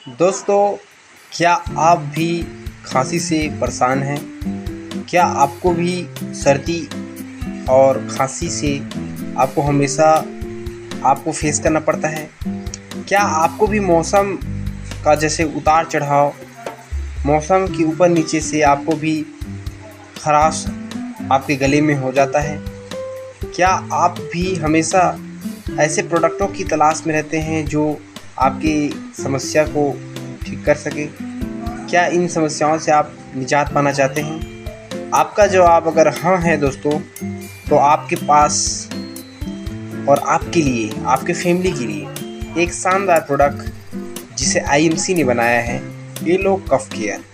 दोस्तों, क्या आप भी खांसी से परेशान हैं? क्या आपको भी सर्दी और खांसी से आपको हमेशा फेस करना पड़ता है? क्या आपको भी मौसम का जैसे उतार चढ़ाव, मौसम के ऊपर नीचे से आपको भी खराश आपके गले में हो जाता है? क्या आप भी हमेशा ऐसे प्रोडक्टों की तलाश में रहते हैं जो आपकी समस्या को ठीक कर सके? क्या इन समस्याओं से आप निजात पाना चाहते हैं? आपका जवाब अगर हाँ है दोस्तों, तो आपके पास और आपके लिए, आपके फैमिली के लिए एक शानदार प्रोडक्ट जिसे आईएमसी ने बनाया है, एलो कफ केयर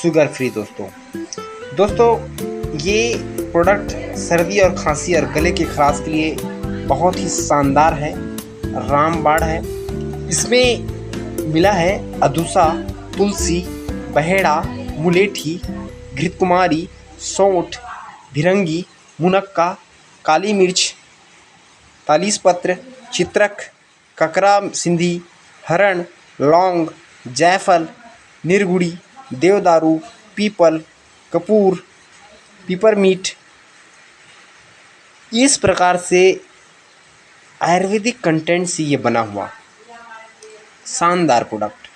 शुगर फ्री। दोस्तों ये प्रोडक्ट सर्दी और खांसी और गले की खराश के लिए बहुत ही शानदार है, रामबाण है। इसमें मिला है अदुसा, तुलसी, बहेड़ा, मुलेठी, घृतकुमारी, सौंठ, भिरंगी, मुनक्का, काली मिर्च, तालीसपत्र, चित्रक, ककरा सिंधी, हरण, लौंग, जायफल, निर्गुड़ी, देवदारू, पीपल, कपूर, पीपरमीट। इस प्रकार से आयुर्वेदिक कंटेंट से ये बना हुआ शानदार प्रोडक्ट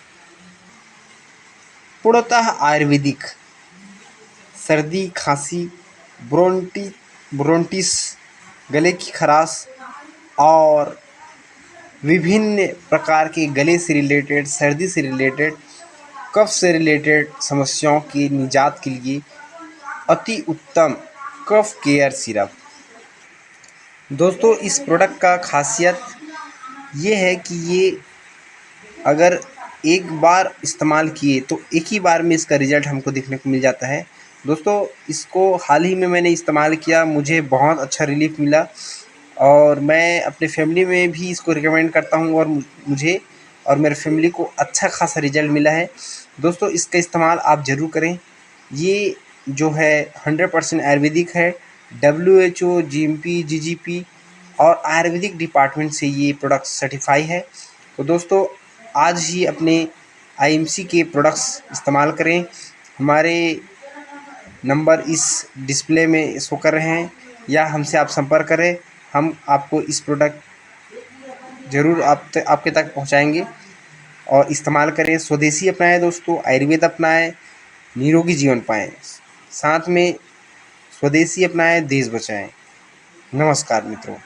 पूर्णतः आयुर्वेदिक सर्दी, खांसी, ब्रोंटिस, गले की खराश और विभिन्न प्रकार के गले से रिलेटेड, सर्दी से रिलेटेड, कफ से रिलेटेड समस्याओं की निजात के लिए अति उत्तम कफ केयर सिरप। दोस्तों इस प्रोडक्ट का खासियत ये है कि ये अगर एक बार इस्तेमाल किए तो एक ही बार में इसका रिज़ल्ट हमको देखने को मिल जाता है। दोस्तों इसको हाल ही में मैंने इस्तेमाल किया, मुझे बहुत अच्छा रिलीफ मिला और मैं अपने फैमिली में भी इसको रिकमेंड करता हूं और मुझे और मेरे फैमिली को अच्छा खासा रिज़ल्ट मिला है। दोस्तों इसका इस्तेमाल आप ज़रूर करें। ये जो है 100% आयुर्वेदिक है, WHO, GMP, GGP और आयुर्वेदिक डिपार्टमेंट से ये प्रोडक्ट सर्टिफाई है। तो दोस्तों आज ही अपने आईएमसी के प्रोडक्ट्स इस्तेमाल करें। हमारे नंबर इस डिस्प्ले में शो कर रहे हैं या हमसे आप संपर्क करें, हम आपको इस प्रोडक्ट ज़रूर आपके तक पहुंचाएंगे। और इस्तेमाल करें, स्वदेशी अपनाएं दोस्तों, आयुर्वेद अपनाएं, निरोगी जीवन पाएं, साथ में स्वदेशी अपनाएं, देश बचाएं। नमस्कार मित्रों।